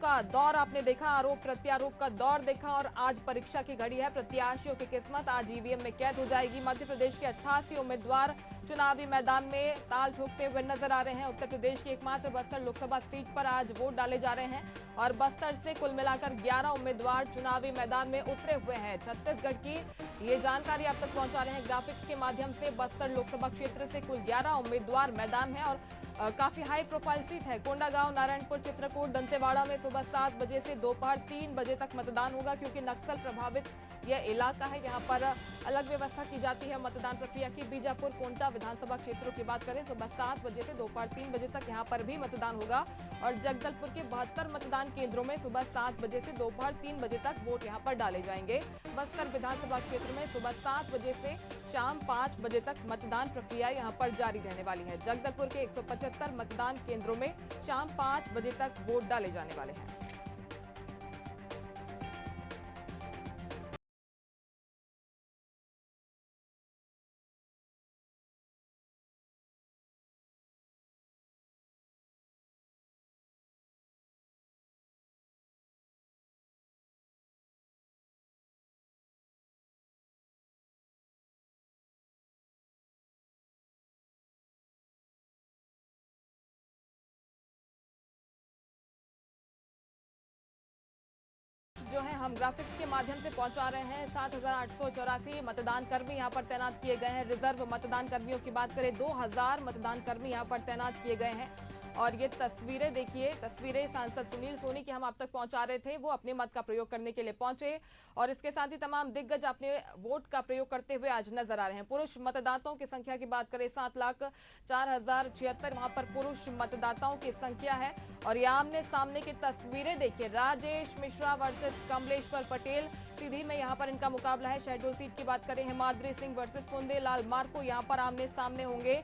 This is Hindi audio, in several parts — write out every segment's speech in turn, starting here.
का दौर आपने देखा, आरोप प्रत्यारोप का दौर देखा और आज परीक्षा की घड़ी है। प्रत्याशियों की किस्मत आज ईवीएम में कैद हो जाएगी। मध्य प्रदेश के 88 उम्मीदवार चुनावी मैदान में ताल ठोकते हुए नजर आ रहे हैं। उत्तर प्रदेश की एकमात्र बस्तर लोकसभा सीट पर आज वोट डाले जा रहे हैं और बस्तर से कुल मिलाकर 11 उम्मीदवार चुनावी मैदान में उतरे हुए हैं। छत्तीसगढ़ की ये जानकारी आप तक पहुंचा रहे हैं ग्राफिक्स के माध्यम से। बस्तर लोकसभा क्षेत्र से कुल 11 उम्मीदवार मैदान में और काफी हाई प्रोफाइल सीट है। कोंडागांव, नारायणपुर, चित्रकूट, दंतेवाड़ा में सुबह 7 बजे से दोपहर 3 बजे तक मतदान होगा, क्योंकि नक्सल प्रभावित यह इलाका है। यहाँ पर अलग व्यवस्था की जाती है मतदान प्रक्रिया की। बीजापुर, कोंटा विधानसभा क्षेत्रों की बात करें, सुबह 7 बजे से दोपहर 3 बजे तक यहाँ पर भी मतदान होगा और जगदलपुर के 72 मतदान केंद्रों में सुबह 7 बजे से दोपहर 3 बजे तक वोट यहाँ पर डाले जाएंगे। बस्तर विधानसभा क्षेत्र में सुबह 7 बजे से शाम 5 बजे तक मतदान प्रक्रिया यहाँ पर जारी रहने वाली है। जगदलपुर के 175 मतदान केंद्रों में शाम 5 बजे तक वोट डाले जाने वाले हैं। जो है हम ग्राफिक्स के माध्यम से पहुंचा रहे हैं। 7,884 मतदान कर्मी यहां पर तैनात किए गए हैं। रिजर्व मतदान कर्मियों की बात करें, 2,000 मतदान कर्मी यहां पर तैनात किए गए हैं। और ये तस्वीरें देखिए, तस्वीरें सांसद सुनील सोनी की हम आप तक पहुंचा रहे थे। वो अपने मत का प्रयोग करने के लिए पहुंचे और इसके साथ ही तमाम दिग्गज अपने वोट का प्रयोग करते हुए आज नजर आ रहे हैं। पुरुष मतदाताओं की संख्या की बात करें, 7,04,076 वहां पर पुरुष मतदाताओं की संख्या है। और ये आमने सामने की तस्वीरें देखिए, राजेश मिश्रा वर्सेस कमलेश्वर पटेल, सीधी में यहाँ पर इनका मुकाबला है। शहडोल सीट की बात करें, हिमाद्री सिंह वर्सेस फुंदेलाल मार्को यहाँ पर आमने सामने होंगे।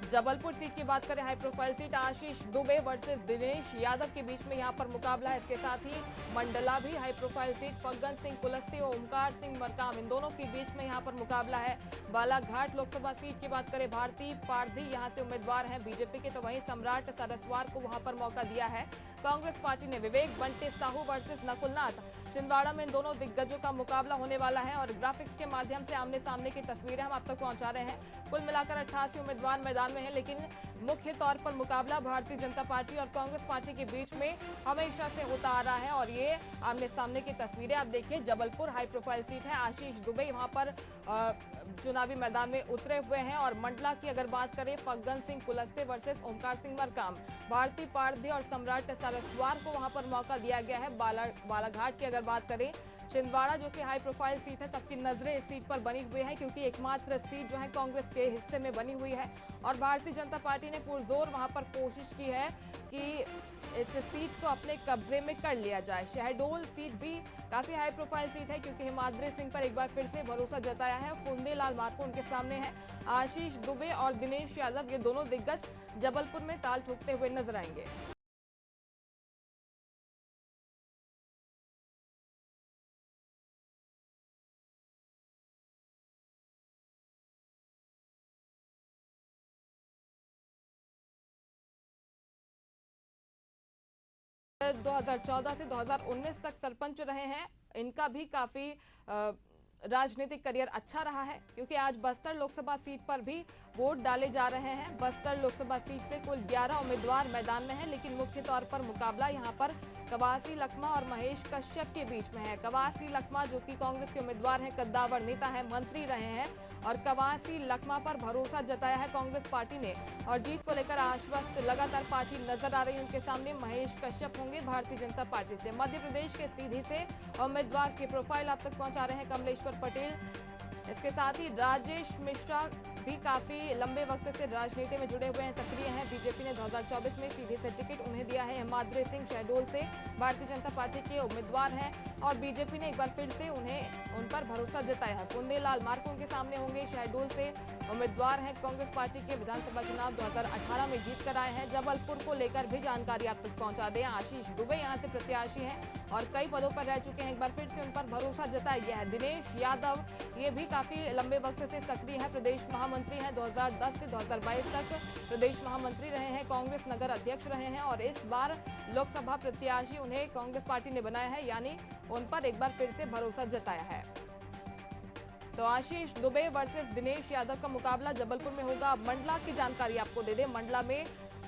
जबलपुर सीट की बात करें, हाई प्रोफाइल सीट, आशीष दुबे वर्सेस दिनेश यादव के बीच में यहां पर मुकाबला है। इसके साथ ही मंडला भी high profile seat, Faggan Singh Kulaste और ओमकार सिंह मरकाम, इन दोनों के बीच में यहां पर मुकाबला है। बालाघाट लोकसभा सीट की बात करें, भारती पारधी यहां से उम्मीदवार हैं बीजेपी के, तो वहीं सम्राट सरस्वार को वहां पर मौका दिया है कांग्रेस पार्टी ने। विवेक बंटे साहू वर्सेस नकुलनाथ, छिंदवाड़ा में इन दोनों दिग्गजों का मुकाबला होने वाला है और ग्राफिक्स के माध्यम से आमने सामने की तस्वीरें हम आप तक पहुंचा रहे हैं। कुल मिलाकर 88 उम्मीदवार मैदान में हैं, लेकिन मुख्य तौर पर मुकाबला भारतीय जनता पार्टी और कांग्रेस पार्टी के बीच में हमेशा से होता आ रहा है। और ये आमने सामने की तस्वीरें आप देखिए, जबलपुर हाई प्रोफाइल सीट है, आशीष दुबे वहां पर चुनावी मैदान में उतरे हुए हैं। और मंडला की अगर बात करें, फग्गन सिंह कुलस्ते वर्सेस ओमकार सिंह मरकाम, भारती पारधी और सम्राट सरस्वार को वहां पर मौका दिया गया है। बालाघाट की अगर बात करें, छिंदवाड़ा जो कि हाई प्रोफाइल सीट है, सबकी नजरें इस सीट पर बनी हुई हैं, क्योंकि एकमात्र सीट जो है कांग्रेस के हिस्से में बनी हुई है और भारतीय जनता पार्टी ने पुरजोर वहां पर कोशिश की है कि इस सीट को अपने कब्जे में कर लिया जाए। शहडोल सीट भी काफी हाई प्रोफाइल सीट है, क्योंकि हिमाद्री सिंह पर एक बार फिर से भरोसा जताया है। फुंदेलाल मार्को उनके सामने है। आशीष दुबे और दिनेश यादव, ये दोनों दिग्गज जबलपुर में ताल ठोकते हुए नजर आएंगे। 2014 से 2019 तक सरपंच रहे हैं। इनका भी काफी राजनीतिक करियर अच्छा रहा है, क्योंकि आज बस्तर लोकसभा सीट पर भी वोट डाले जा रहे हैं। बस्तर लोकसभा सीट से कुल 11 उम्मीदवार मैदान में हैं, लेकिन मुख्य तौर पर मुकाबला यहां पर कवासी लखमा और महेश कश्यप के बीच में है। कवासी लखमा जो कि कांग्रेस के उम्मीदवार हैं, कद्दावर नेता हैं, मंत्री रहे हैं और कवासी लखमा पर भरोसा जताया है कांग्रेस पार्टी ने और जीत को लेकर आश्वस्त लगातार पार्टी नजर आ रही है उनके सामने। महेश कश्यप होंगे भारतीय जनता पार्टी से। मध्य प्रदेश के सीधी से उम्मीदवार की प्रोफाइल आप तक पहुंचा रहे हैं कमलेश्वर पटेल। इसके साथ ही राजेश मिश्रा भी काफी लंबे वक्त से राजनीति में जुड़े हुए हैं, सक्रिय हैं। बीजेपी ने 2024 में सीधे से टिकट उन्हें दिया है। हिमाद्री सिंह शहडोल से भारतीय जनता पार्टी के उम्मीदवार हैं और बीजेपी ने एक बार फिर से उन पर भरोसा जताया है। फुंदेलाल मार्को उनके सामने होंगे, शहडोल से उम्मीदवार हैं। कांग्रेस पार्टी के विधानसभा चुनाव 2018 में जीत कर आए हैं। जबलपुर को लेकर भी जानकारी आप तक पहुंचा दें। आशीष दुबे यहाँ से प्रत्याशी हैं और कई पदों पर रह चुके हैं, एक बार फिर से उन पर भरोसा जताया गया है। दिनेश यादव ये भी काफी लंबे वक्त से सक्रिय है, प्रदेश महामंत्री हैं। 2010 से 2022 तक प्रदेश महामंत्री रहे हैं, कांग्रेस नगर अध्यक्ष रहे हैं और इस बार लोकसभा प्रत्याशी उन्हें कांग्रेस पार्टी ने बनाया है, यानी उन पर एक बार फिर से भरोसा जताया है। तो आशीष दुबे वर्सेस दिनेश यादव का मुकाबला जबलपुर में होगा। मंडला की जानकारी आपको दे दें, मंडला में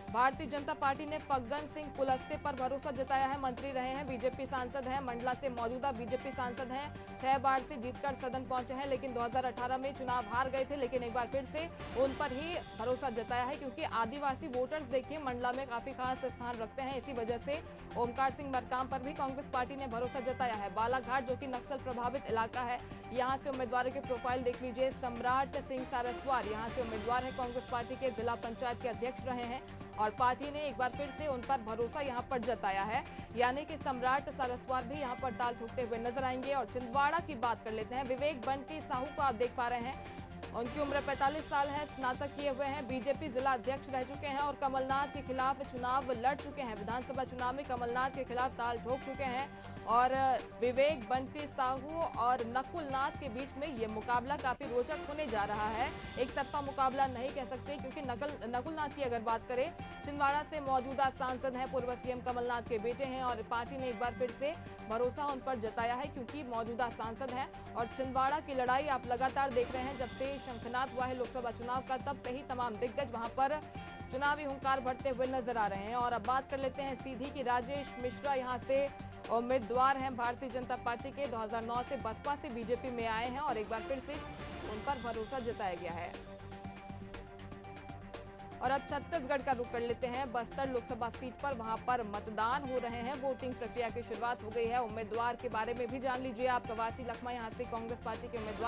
भारतीय जनता पार्टी ने फग्गन सिंह कुलस्ते पर भरोसा जताया है। मंत्री रहे हैं, बीजेपी सांसद हैं, मंडला से मौजूदा बीजेपी सांसद हैं, 6 बार से जीतकर सदन पहुंचे हैं, लेकिन 2018 में चुनाव हार गए थे। लेकिन एक बार फिर से उन पर ही भरोसा जताया है, क्योंकि आदिवासी वोटर्स देखिए मंडला में काफी खास स्थान रखते हैं। इसी वजह से ओमकार सिंह मरकाम पर भी कांग्रेस पार्टी ने भरोसा जताया है। बालाघाट जो कि नक्सल प्रभावित इलाका है, यहाँ से उम्मीदवारों के प्रोफाइल देख लीजिए। सम्राट सिंह सारस्वार यहाँ से उम्मीदवार है, कांग्रेस पार्टी के जिला पंचायत के अध्यक्ष रहे हैं और पार्टी ने एक बार फिर से उन पर भरोसा यहां पर जताया है, यानी कि सम्राट सारस्वार भी यहां पर ताल ठोकते हुए नजर आएंगे। और छिंदवाड़ा की बात कर लेते हैं। विवेक बंटी साहू को आप देख पा रहे हैं, उनकी उम्र 45 साल है, स्नातक किए हुए हैं, बीजेपी जिला अध्यक्ष रह चुके हैं और कमलनाथ के खिलाफ चुनाव लड़ चुके हैं। विधानसभा चुनाव में कमलनाथ के खिलाफ ताल ठोक चुके हैं और विवेक बंटी साहू और नकुल नाथ के बीच में ये मुकाबला काफी रोचक होने जा रहा है। एक तरफा मुकाबला नहीं कह सकते, क्योंकि नकुल नाथ की अगर बात करें, छिंदवाड़ा से मौजूदा सांसद हैं, पूर्व सीएम कमलनाथ के बेटे हैं और पार्टी ने एक बार फिर से भरोसा उन पर जताया है, क्योंकि मौजूदा सांसद हैं। और छिंदवाड़ा की लड़ाई आप लगातार देख रहे हैं, जब से शंखनाद हुआ है लोकसभा चुनाव का, तब से ही तमाम दिग्गज वहां पर चुनावी हुंकार भरते हुए नजर आ रहे हैं। और अब बात कर लेते हैं सीधी की। राजेश मिश्रा यहाँ से उम्मीदवार हैं भारतीय जनता पार्टी के, 2009 से बसपा से बीजेपी में आए हैं और एक बार फिर से उन पर भरोसा जताया गया है। और अब छत्तीसगढ़ का रुख कर लेते हैं। बस्तर लोकसभा सीट पर वहां पर मतदान हो रहे हैं, वोटिंग प्रक्रिया की शुरुआत हो गई है। उम्मीदवार के बारे में भी जान लीजिए आप। कवासी लखमा यहाँ से कांग्रेस पार्टी के उम्मीदवार